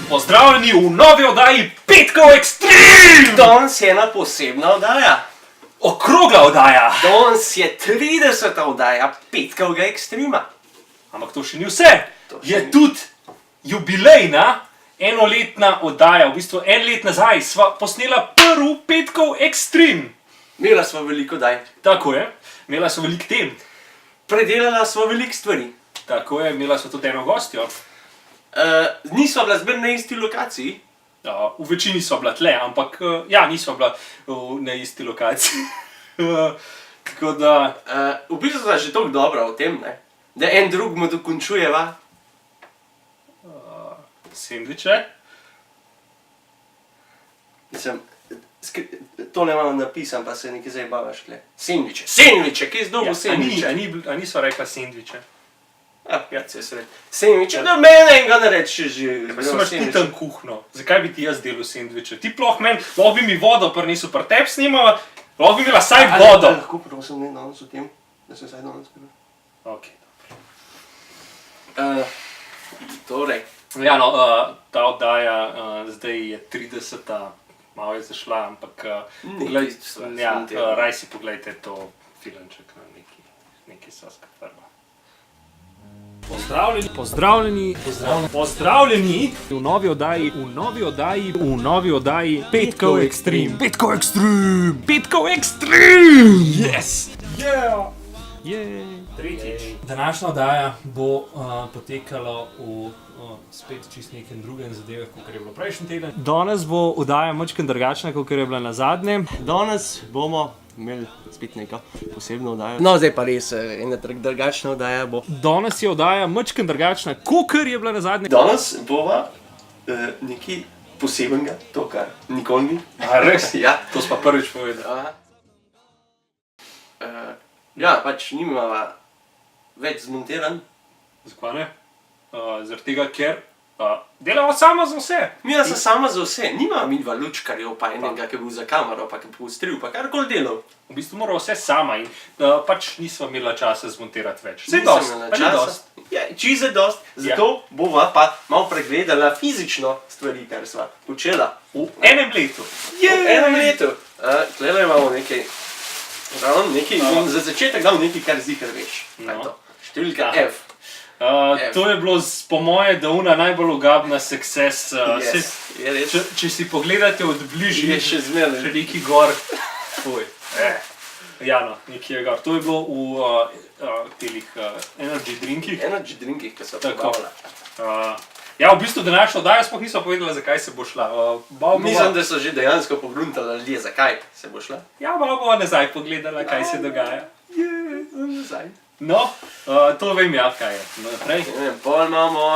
Pozdravljeni v novi oddaji Petkov Extreme! Danes je ena posebna oddaja. Okrogla oddaja! Danes je 30. oddaja Petkovega Extrema. Ampak to še ni vse. Je tudi jubilejna enoletna oddaja. V bistvu en let nazaj sva posnela prvi Petkov Extreme. Imela sva veliko oddaj. Tako je. Imela sva veliko tem. Predelala sva veliko stvari. Tako je. Imela sva tudi eno gostjo. Nisva bila zmer na isti lokaciji. V večini sva bila tle, ampak ja, nisva bila na isti lokaciji. Tako da... V bistvu sva že toliko dobra o tem, ne? Da en drugemu dokončujeva. Sendviče. Mislim, tole imam napisan, pa se nekaj zdaj bavaš tle. Sendviče, sendviče, kje zdobo sendviče? A niso rekla sendviče? Ja, se sred. Sendviče, da mene enega ne reči že. Pa si imaš ti tam kuhno. Zakaj bi ti jaz delal sendviče? Ti ploh meni, lahko bi mi vodo prinesel, pri tebi snimala, lahko bi imela saj vodo. Lahko prosim, ne danes o tem, da se saj danes skriva. Ok, Torej. ja, no, ta oddaja zdaj je 30. Malo je zašla, ampak raj si poglejte to filmček na neki soska prva. Pozdravljeni v novi oddaji Petkov Extreme. Petkov Extreme! Yes! Yeah! Tretjič. Današnja oddaja bo potekala v spet čist nekem drugem zadevah, kot je bilo prejšnji teden. Danes bo oddaja majčkeno drugačna, kot je bila nazadnje. Danes bomo imeli spet neko posebno oddajo. No, zdaj pa res ena drugačna oddaja bo. Danes je oddaja majčkeno drugačna, kot je bila nazadnje. Danes bova nekaj posebenega, to kar nikoli ni. A res? Ja. To sva prvič povedala. Ja, pač nimava več zmontiran. Zakaj ne? Zaradi tega, ker delava sama za vse. Mina se sama za vse. Nimava midva lučkarjev, pa enega, ki je bil za kamero, pa ki je postril, pa karkoli delal. V bistvu morava vse sama in pač nisva imela časa zmontirati več. Vse Nisem dost, imela pa ni časa. dost. Ja, čisto dost. Zato bova pa malo pregledala fizično stvari, kar sva počela. V enem letu. V enem letu. Tlele imamo nekaj, bom za začetek dal nekaj, kar zihar veš. No. Številka F. To je bilo po moje davna najbolj ogabna success. Je res. Če si pogledate od bližje, Je še zmeraj. še neki gor. Fuj. Ja, no, neki je gor. To je bilo v telih energy drinkih. Energy drinkih, ki so Tako. probavila. Ja, v bistvu današnjo oddajo sploh nisva povedala, zakaj se bo šla. Mislim, da so že dejansko pogruntali ljudje, zakaj se bo šla. Ja, malo bova nazaj pogledala, kaj se dogaja. Nazaj. No, to vem ja, kaj je. Naprej. Pol imamo,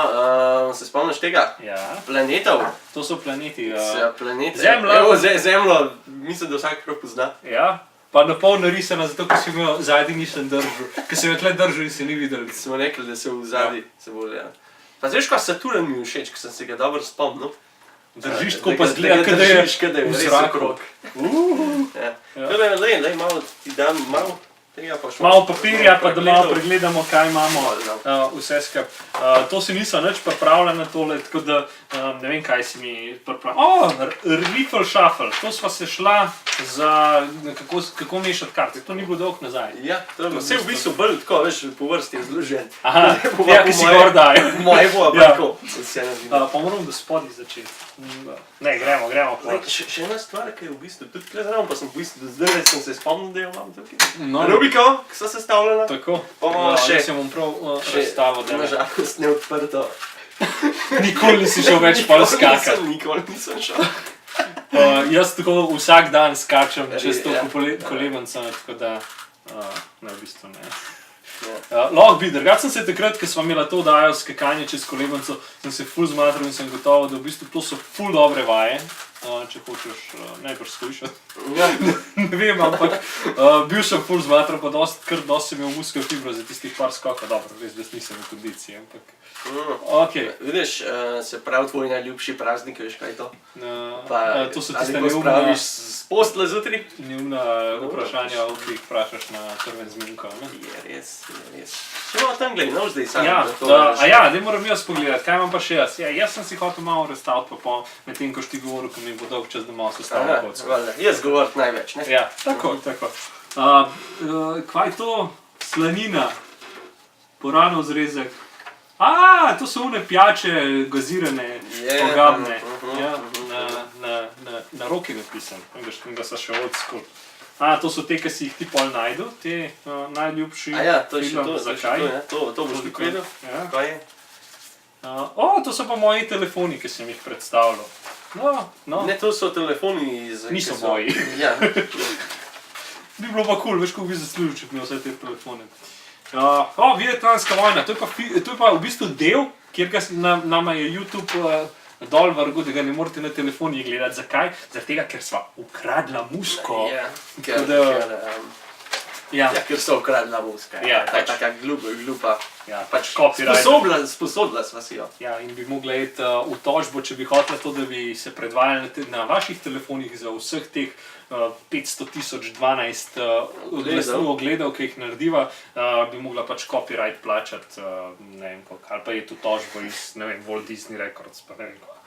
se spomniš tega? Ja, Planetov. to so planeti. Planete. Zemlja. Evo, Zemljo, mislim, da vsak prav pozna. Ja, pa na pol narisana, zato ker si imel zadnji nisem držal. Ker sem jo tle držal in se ni videl. Smo rekli, da se v zadnji se bo gledal. Pa zveš, kaj Saturn mi všeč, ker sem se ga dobro spomnil. Držiš tako pa zgleda, kada je v v zraku. zraku. Lej, malo ti dam, malo tega pa šlo. Malo papirja, pa da malo pregledamo, kaj imamo vse skup. To si nisem nič pripravila na tole, tako da ne vem, kaj si mi pripravila. Riffle Shuffle, to sva se šla za kako mešati karte, to ni bilo dolgo nazaj. Ja, to je bilo vse v bistvu bolj tako, veš, po vrsti je zložen. Aha, ja, ki si gor daj. Moje bo pa tako. Pa moram do spodaj začeti. Ne, gremo po. Še ena stvar, ki je v bistvu tudi tukaj zraven, pa sem v bistvu zdaj sem se spomnil, da jo imam tukaj. No. Rubiko, ki so sestavljena. Tako. Še. Jaz se bom prav razstavil, da Na žalost ne odprto. nikoli nisi šel več pol skakati. Nikoli nisem šel. Jaz tako vsak dan skačem čez to kolebanco, tako da ne, v bistvu ne. Lahko bi, drugače sem se takrat, ko sva imela to oddajo skakanje čez kolebanco, sem se ful zmatral in sem gotovo, da v bistvu to so ful dobre vaje, če hočeš najbrž skušati. Ne vem, ampak bil sem full zmatran, pa kar dosti sem imel muskel fibro za tistih par skokov. Dobro, res, da nisem v kondiciji, ampak... Okay. Vidiš, se pravi tvoj najljubši praznik, veš kaj je to? To so tiste neumna... spraviš s postle zjutraj? Neumna vprašanja, ki jih vprašaš na Crven zmenko, ne? Je res. Če bomo tam gledali, no zdaj sam. Daj moram jaz pogledati, kaj imam pa še jaz? Jaz sem si hotel malo razstaviti, pa med tem, ko ti govoril, ko mi bo dolg čas, da malo se stavim kocko. Jaz govorim največ, ne? Ja, tako. Kaj je to? Slanina. Poranov zrezek. To so one pijače, gazirane, ogabne. Na roki napisan, da so še old school. To so te, ki si jih ti pol najdu, te najljubši film. Zakaj? To boš ti vedel. Kaj je? To so pa moji telefoni, ki sem jih predstavljal. Ne, to so telefoni iz... Niso moji. Ja. Bi bilo pa cool, veš, kako bi zaslužil, če bi imel vse te telefone. Vietnamska vojna, to je pa v bistvu del, kjer nama je YouTube dol vrgel, da ga ne morete na telefonih gledati. Zakaj? Zaradi tega, ker sva ukradla musko. Ker so ukradla muska. Taka glupa. Sposodila sva si jo. In bi mogla iti v tožbo, če bi hotela to, da bi se predvajali na vaših telefonih za vseh teh 500.012 ogledov, ki jih narediva, bi mogla pač copyright plačati, ne vem koliko, ali pa je to tožbo iz, ne vem, Walt Disney Records, pa ne vem koliko.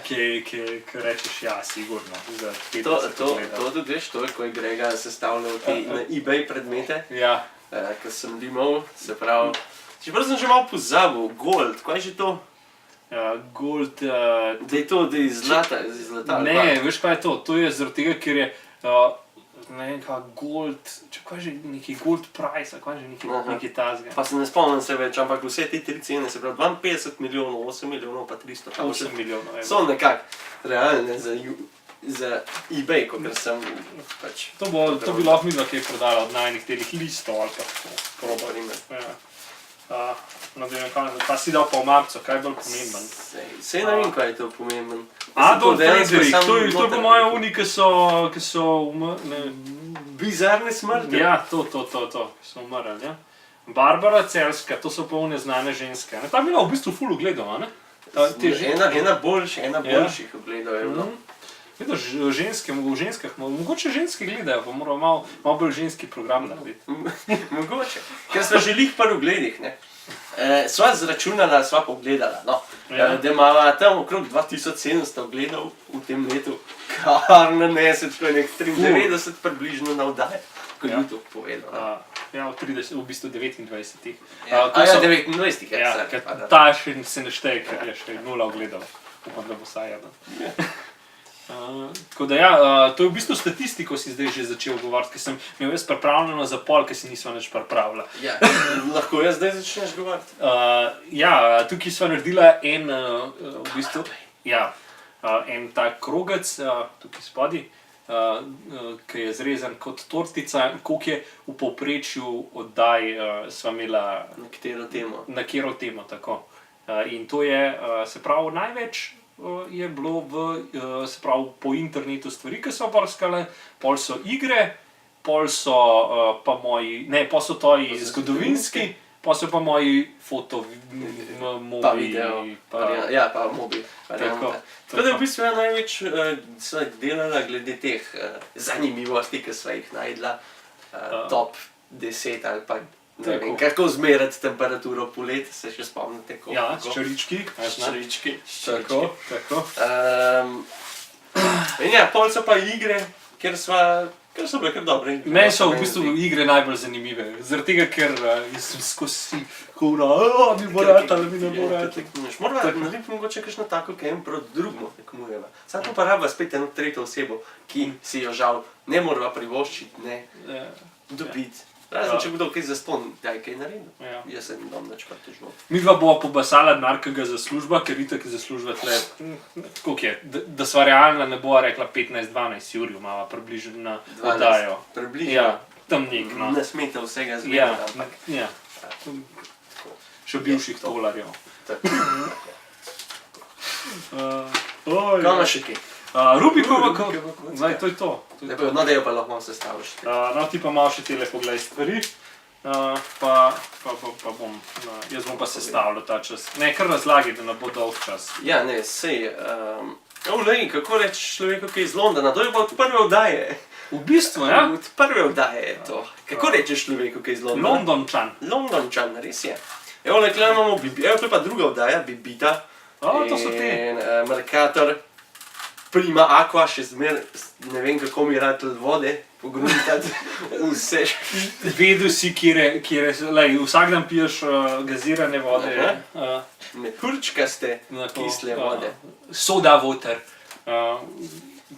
Ki rečeš, sigurno. To tudi veš, to je, ko je Grega sestavljal na eBay predmete, ko sem limal, se pravi, čeprav sem že malo pozabil, Gold, kaj je že to? Gold... Da je to, da je zlata? Ne, veš kaj je to? To je zaradi tega, ker je, ne vem kaj, Gold, kaj je že neki Gold Price, kaj je že neki tazga. Pa se ne spomnim se več, ampak vse te tri cene, se pravi 52 milijonov, 8 milijonov pa 300. 8 milijonov, evo. So nekako realne za eBay, kot sem pač... To bi lahko midva kaj prodala od najnih telih listov ali pa proba. Pa si dal pa v marcu, kaj je bolj pomemben? Sej ne vem, kaj je to pomemben. Adolf Fredrik, to je pa moja uni, ki so bizarne smrti? Ja, to, so umrli, ja. Barbara Celska, to so pa une znane ženske. Ta je bila v bistvu ful ogledov, ne? Ena boljših ogledov je bilo. Vidiš, v ženskah, mogoče ženske gledajo, pa moramo malo bolj ženski program narediti. Mogoče, ker smo že lih par ogledih, ne. Sva zračunala, sva pogledala, no. Da imamo tam okrog 2700 ogledov v tem letu, kar nanese, tako je nek 93 približno na oddaje, ko je YouTube povedal. Ja, v bistvu 29. Ja, 29, ja. Ta še se ne šteje, ker je še 0 ogledov. Upam, da bo saj eno. Tako da ja, to je v bistvu statistiko si zdaj že začel govoriti, ker sem imel jaz pripravljeno za pol, ker si nisva nič pripravila. Ja, lahko jaz zdaj začneš govoriti? Ja, tukaj sva naredila en, v bistvu, ja, en tak krogec, tukaj spodaj, ki je zrezan kot tortica, koliko je v povprečju oddaj sva imela... Na katero temo? Na katero temo, tako. In to je, se pravi, največ je bilo se pravi, po internetu stvari, ki so brskale, pol so igre, pol so pa moji, ne, pol so toji zgodovinski, pol so pa moji mobi. Pa video, ja, pa mobi. Tako da v bistvu je največ sva delala glede teh zanimivosti, ki sva jih najdla, top 10 ali pa ne vem, kako zmerati temperaturo poleti, se še spomnite koliko? Ja, s čarički. S čarički. Tako. In ja, pol so pa igre, ker so bile kar dobre. Meni so v bistvu igre najbolj zanimive, zaradi tega, ker sem skozi kura, mi bo ratalo, mi ne bo ratalo. Moramo narediti mogoče kakšno tako, ki en proti drugemu tekmujeva. Samo pa raba spet eno tretjo osebo, ki si jo žal ne morava privoščiti, ne dobiti. Razen, če bo kaj zaston, da je kaj naredil. Jaz se ne dam nič pritožbo. Midva bova pobasala denar, ki ga zaslužba, ker itak zaslužba tle, koliko je, da sva realna, ne bova rekla 15-12 jurjev, mava približno na oddajo. Približno? Ja, tam nek, no. Ne smete vsega zgledati, ampak. Ja, še bivših tolarjev. Kaj imaš še kaj? Rubikova kocka. Zdaj, to je to. No, da jo pa lahko malo sestaviš. No, ti pa malo še tele pogledaj stvari. Pa bom, jaz bom pa sestavljal ta čas. Ne, kar razlagi, da ne bo dolg čas. Ja, ne, sej. Kako reči človeku, ki je iz Londona? To je pa od prve vdaje. V bistvu, ja? Od prve vdaje je to. Kako rečeš človeku, ki je iz Londona? Londončan. Londončan, res je. Evo, tukaj imamo Bibita. Evo, to je pa druga vdaja, Bibita. To so te. In Mercator. Prima Aqua, še zmer, ne vem kako mi rad vode, pogruntati vse. Vedel si, kjer vsak dan piješ gazirane vode. Mehurčkaste, kisle vode. Soda water.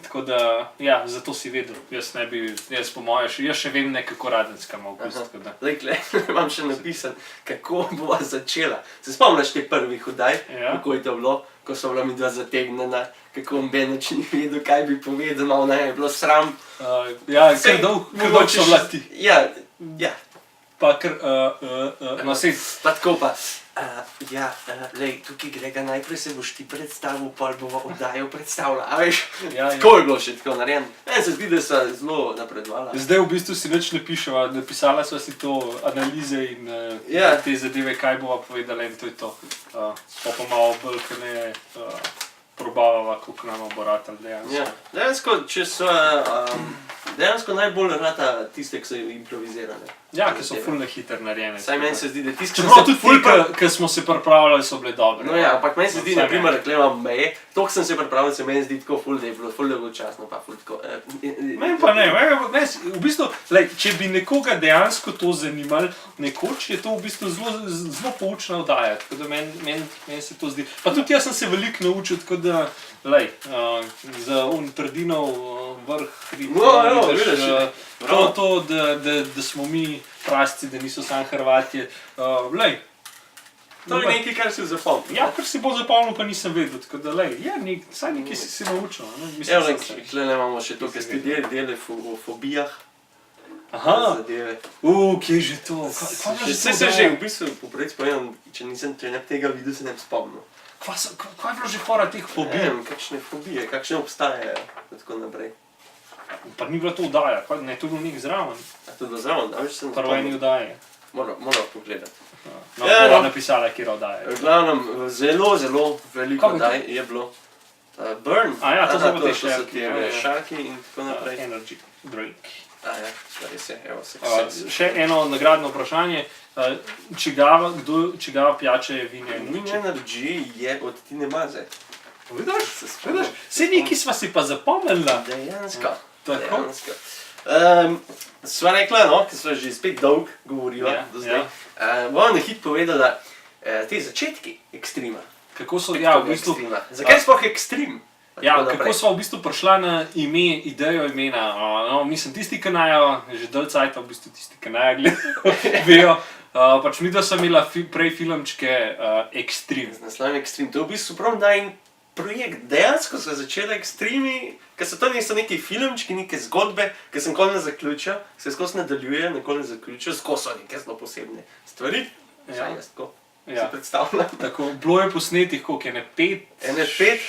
Tako da, ja, zato si vedel. Jaz po moje, jaz še vem nekako radenskam v bistvu. Lekle, imam še napisan, kako bova začela. Se spomniš te prvih vdaj, kako je to bilo, ko so bila mi dva zategnjena, kako mben nič ni vedel, kaj bi povedal, malo ne je bilo sram. Ja, kar dolg so bila ti. Ja. Pa kar, no sej. Pa tako pa, tukaj Grega, najprej se boš ti predstavil, pol bova vdajo predstavila, a veš? Tako je bilo še tako narejen. Meni se zdi, da sva zelo napredovala. Zdaj v bistvu si nič ne piševa, napisala sva si to analize in te zadeve, kaj bova povedala in to je to. Pa malo bolj, ker ne probavava, koliko nama bo ratal dejansko. Dejansko najbolj rata tiste, ki so improvizirane. Ja, ki so ful nehiter narejene. Saj meni se zdi, da tiste, čeprav tudi ful, ki smo se pripravljali, so bile dobre. No ja, ampak meni se zdi, naprimer, rekla imam meje, toliko sem se pripravljal, se meni zdi tako ful, da je bilo ful dolgočasno, pa ful tako. Meni pa ne, v bistvu, če bi nekoga dejansko to zanimalo nekoč, je to v bistvu zelo poučna vdaja, tako da meni se to zdi. Pa tudi jaz sem se veliko naučil, tako da, za Trdinov vrh hrib, to, da smo mi prasci, da niso sam Hrvatje, to je nekaj, kar si zapomnil. Ja, kar si bo zapomnil, pa nisem vedel, tako da, saj nekaj si se naučil. Evo, tukaj imamo še to, kar ste delali o fobijah. Aha, kje je že to? Vse se že, v bistvu, poprejc povem, če ne tega videl, se ne bi spomnil. Kaj je bilo že fora teh fobij? Kakšne fobije, kakšne obstajajo, tako naprej. Pa ni bila to vdaja, ne, to je bilo nek zraven. A to je bilo zraven, a veš, sem spomnil. Prvo eni vdaje. Moram pogledati. No, bova napisala, kjer vdaje. V glavnem, zelo veliko vdaj je bilo. Burn. A ja, to so pa te šarki in tako naprej. Energy drink. A ja, res je, evo se. Še eno nagradno vprašanje. Čigava pijača je Win Energy? Win Energy je od Tine Maze. Vidiš? Vse nekaj sva si pa zapomnila. Dejansko. Tako? Sva rekla, ker sva že spet dolg govorila do zdaj, bom na hit povedala te začetki ekstrema. Kako so, v bistvu... Zakaj sploh ekstrem? Ja, kako sva v bistvu prišla na idejo imena. Mislim, tisti, ki najo, že dalj cajta, v bistvu tisti, ki najo vejo. Pač mi da sem imela prej filmčke Extreme. Z naslovom Extreme. To je v bistvu prav najn projekt. Dejansko so začeli ekstremi, ker so to niso neki filmčki, neke zgodbe, ker sem nikoli ne zaključil, se skozi nadaljuje, nikoli ne zaključil, skozi so neke zelo posebne stvari. Saj jaz tako si predstavljam. Tako, bilo je posnetih, koliko je, 5,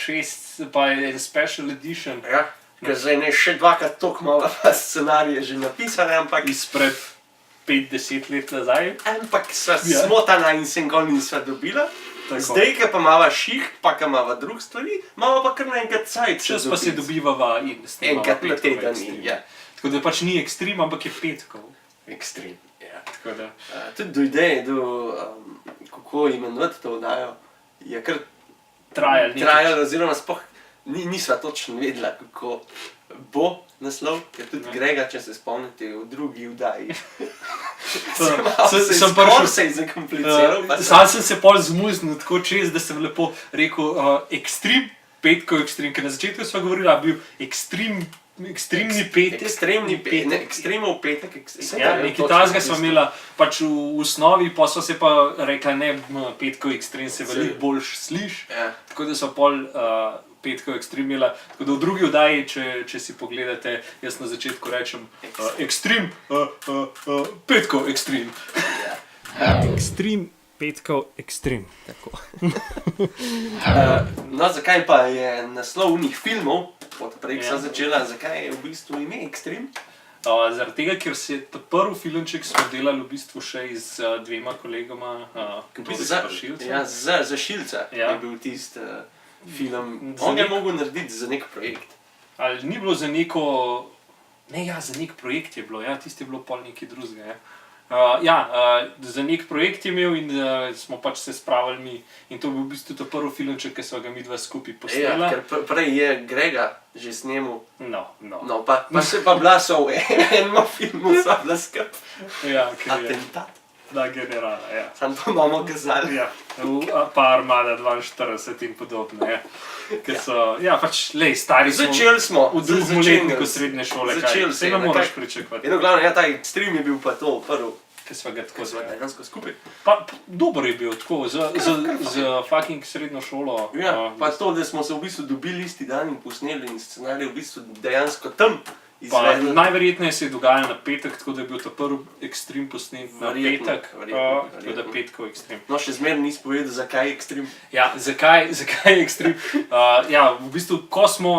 6, pa je special edition. Ja, ker zdaj ne še dvakrat toliko malo scenarije že napisane, ampak... Izpred 5-10 let nazaj. Ampak sva smotana in se nikoli nisva dobila. Zdaj, ki pa imava šiht, pa ki imava drug stvari, imava pa kar naenkrat cajt. Čas pa se dobivava in snemava enkrat na teden, ja. Tako da pač ni ekstrem, ampak je petkov. Ekstrem, ja. Tako da... Tudi do ideje, kako imenovati to vdajo, je kar trajalo, oziroma sploh nisva točno vedela, kako bo naslov, ker tudi Grega, če se spomnite, v drugi vdaji. Se je zakompliciral. Sam sem se pol zmuznil tako čez, da sem lepo rekel ekstrem, petkov ekstrem, ker na začetku sva govorila, bil ekstremni petek. Ekstremov petek. Ja, nekaj tazga sva imela pač v osnovi, pa sva se pa rekla, ne, petkov ekstrem se veliko boljš sliš, tako da sva pol petkov ekstrem imela. Tako da v drugi vdaji, če si pogledate, jaz na začetku rečem ekstrem, petkov ekstrem. Ekstrem, petkov ekstrem. No, zakaj pa je naslov unih filmov Prej so začela, zakaj je v bistvu ime Extreme? Zaradi tega, ker se je ta prvi filmček smo delali v bistvu še z dvema kolegoma, Za Šilca je bil tisti film. On je mogel narediti za nek projekt. Ali ni bilo za neko... Ne, ja, za nek projekt je bilo, ja, tisti je bilo pol nekaj drugega, ja. Za nek projekt je imel in smo pač se spravili mi in to je bil v bistvu ta prvi filmček, ki so ga mi dva skupaj posnela. Ja, ker prej je Grega že snemal. No. Pa se pa bila so v enem filmu, sva bila skup. Ja, ker je. Atentat. Da, generala, ja. Sam to bomo kazali. Ja, pa Armada 42 in podobno, ja. Ker so, ja, pač, lej, stari smo. Začeli smo. V drugem letniku srednje šole, kaj. Vse ne moraš pričakovati. Eno glavno, ja, ta Extreme je bil pa to prvi. Ker sva ga tako zvali. Dejansko skupaj. Pa, dober je bil, tako, z fucking srednjo šolo. Ja, pa to, da smo se v bistvu dobili isti dan in posneli in scenarij v bistvu dejansko tam izvedli. Najverjetneje se je dogajalo na petek, tako da je bil ta prvi Extreme posnet na petek. Tako da petkov Extreme. No, še zmeraj nisi povedal, zakaj je Extreme. Ja, zakaj je Extreme? Ja, v bistvu, ko smo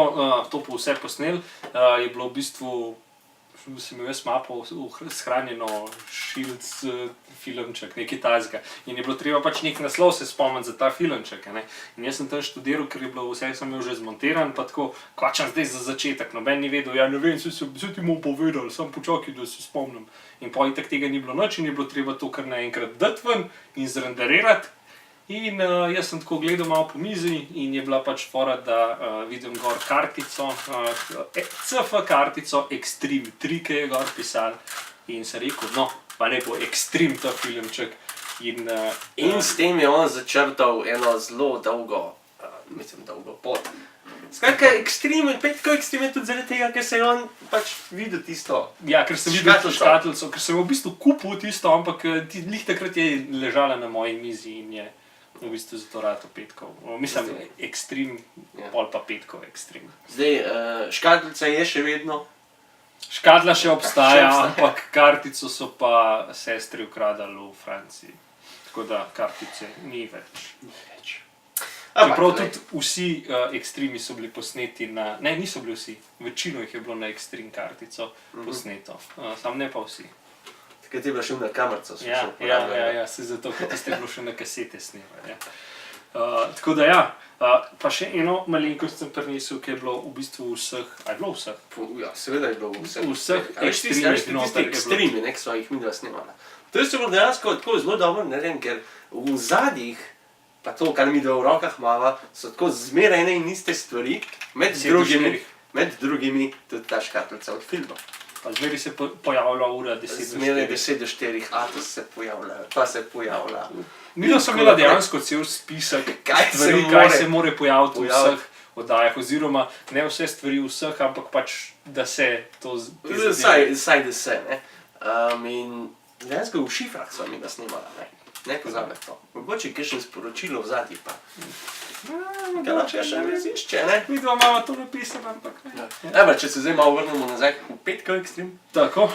to vse posneli, je bilo v bistvu, sem imel jaz mapo shranjeno Šilc filmček, nekaj tajzga. In je bilo treba pač nek naslov se spomniti za ta filmček, ne. In jaz sem tam študiral, ker je bilo vse sem imel že zmontiran, pa tako, kvačam zdaj za začetek, noben ni vedel, ja ne vem, vse ti mu povedal, sam počakaj, da se spomnim. In pol itak tega ni bilo nič in je bilo treba to kar naenkrat dati ven in zrenderirati. In jaz sem tako gledal malo po mizi in je bila pač fora, da vidim gor kartico, CF kartico Extreme 3, ki je gor pisal. In sem rekel, no, pa ne bo Extreme ta filmček. In s tem je on začrtal eno zelo dolgo pot. Skratka, Extreme, Petkov Extreme je tudi zaradi tega, ker se je on pač videl tisto. Ja, ker sem videl škatlico, ker sem v bistvu kupil tisto, ampak lih takrat je ležala na moji mizi in je v bistvu zato rato Petkov. Mislim, Extreme, pol pa Petkov Extreme. Zdaj, škatlica je še vedno. Škatla še obstaja, ampak kartico so pa sestri ukradali v Franciji. Tako da kartice ni več. Čeprav tudi vsi Extremi so bili posneti na... Ne, niso bili vsi. Večino jih je bilo na Extreme kartico posneto. Sam ne pa vsi. Takrat je bila še na kamerco. Ja, se zato, ker tiste je bilo še na kasete snemali. Tako da ja, pa še eno malenkost sem prinesel, ki je bilo v bistvu vseh... A je bilo vseh? Ja, seveda je bilo vseh. Vseh Extremih noter je bilo. Tisti Extremi, ki so jih midva snemala. To je bilo dejansko tako zelo dobro narejen, ker v zadnjih, pa to, kar midva v rokah imava, so tako zmeraj ene in iste stvari, med drugimi tudi ta škatlica od filma. Pa zmeri se pojavlja ura 10 do 4. Zmeri 10 do 4, Atos se pojavlja, pa se pojavlja. Midva sem imela dejansko cel spisek stvari, kaj se more pojaviti v vseh oddajah, oziroma ne vse stvari vseh, ampak pač, da se to... Saj da se, ne. In dejansko v šifrah sva mi ga snimala, ne. Ne pozabe to. Mogoče je kakšno sporočilo v zadnji pa. Kaj lahko še razišče, ne? Midva imamo to napisano, ampak ne. Evo, če se zdaj malo vrnemo nazaj v Petkov Extreme. Tako.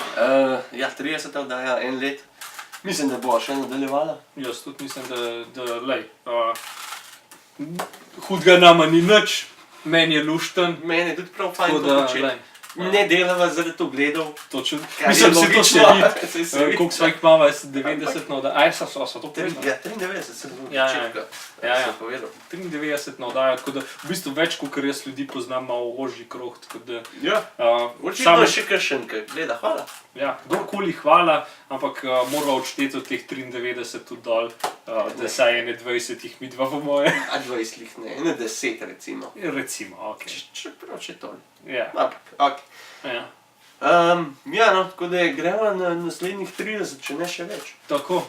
Ja, 30 oddaja, 1 let. Mislim, da bo še nadaljevala. Jaz tudi mislim, da lej, hudga nama ni nič, meni je lušten. Meni je tudi prav fajn to početi. Ne delava zaradi ogledov. Točno. Mislim, se to še vidi. Koliko svojih mama je 90 na oddaja. Aj, so to povedal? Ja, 93 sem v začetka. Ja, sem povedal. 93 na oddaja, tako da v bistvu več, kot jaz ljudi poznam, malo ožji krog, tako da... Ja, očitno je še kakšen, ki gleda, hvala. Ja, kdorkoli hvala, ampak morava odšteti od teh 93 tudi dol, da saj ene 20 jih midva po moje. A 20 jih ne, ene 10 recimo. Recimo, okej. Čeprav še toli. Ja. Ampak, okej. Ja, no, tako da greva na naslednjih 30, če ne še več. Tako.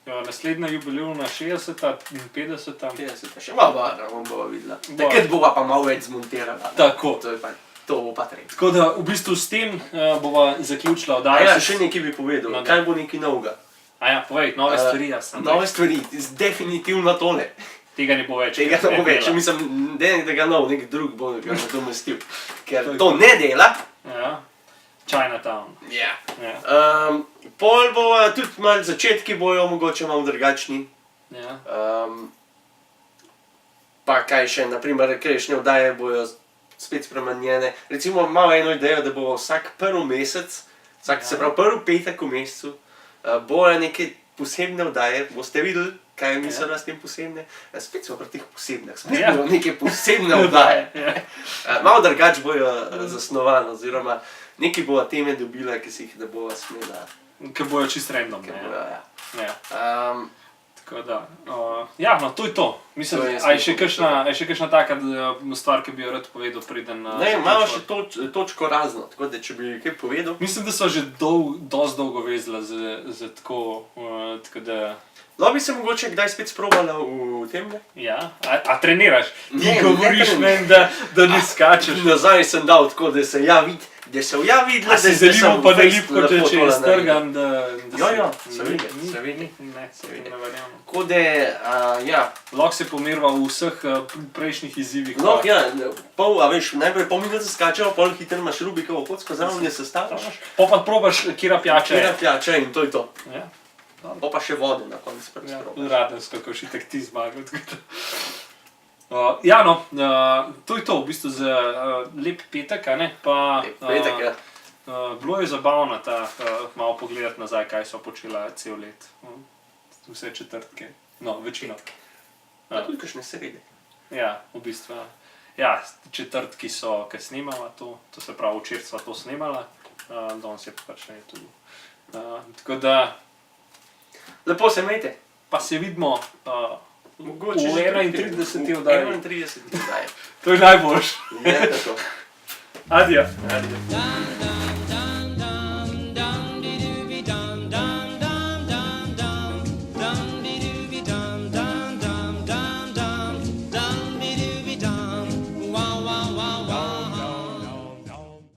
Naslednja jubilejna 60 in 50. 50, še malo barra, bova videla. Takrat bova pa malo več zmontirala. Tako. To bo pa treba. Tako da v bistvu s tem bova zaključila oddajo. Ja, še nekaj bi povedal, kaj bo nekaj novega. Aja, povej, nove stvari, jaz sem. Nove stvari, definitivno tole. Tega ne bo več. Tega ne bo več, mislim, da ga nov, nek drug bo ga nadomestil. Ker to ne dela. Ja, Chinatown. Ja. Pol bova, tudi malo začetki bojo mogoče malo drugačni. Ja. Pa kaj še, naprimer, kakšne oddaje bojo spet spremenjene. Recimo imamo eno idejo, da bo vsak prvi mesec, se pravi prvi petek v mesecu, bo neke posebne oddaje, boste videli, kaj je mislila s tem posebne. Spet smo pri teh posebnih, spet bodo neke posebne oddaje. Malo drugače bojo zasnovane, oziroma neki bojo teme dobile, ki si jih ne bojo smela. Ki bojo čist random, Ki ne. bojo, ja. Ja. Tako da, ja, no, to je to. Mislim, a je še kakšna taka stvar, ki bi jo rad povedal, preden... Ne, imamo še točko razno, tako da če bi kaj povedal. Mislim, da so že dosti dolgo vezla za tako, tako da... No, bi se mogoče kdaj spet sprobala v tem, ne? Ja, a treniraš? Ti Ne, govoriš ne meni, da ne skačeš. Nazaj sem dal tako, da se ja vidi, videla, A si želimo pa da lipko, če je strgan, da... Ja, se vidi. Ne, se vidi, ne verjamem. Tako da, ja. Lahko se pomirva v vseh prejšnjih izzivih. No, ja, najprej pol minute skačeva, pol hitro imaš Rubikovo kocko, zraven je sestavljaš. Pa probaš, kjera pijača je. Kjera pijača in to je to. Ja. Pa še vode na koncu prvi Ja, sprobaš. radensko, ko šitek ti zmagal. Ja, no, to je to, v bistvu za lep petek, a ne? Pa, Lep petek, ja. Bilo je zabavno malo pogledati nazaj, kaj so počela cel let. Vse četrtke, no, večino. Pa tudi kakšne srede. Ja, v bistvu. Ja, četrtki so, ki snemala to se pravi, včeraj sva to snemala, danes je pač ne tu. Tako da, Lepo se imejte. pa se vidimo Mogoče v 31. oddaji. 31. oddaji. To je najboljš. Je tako. Adijo. Adijo.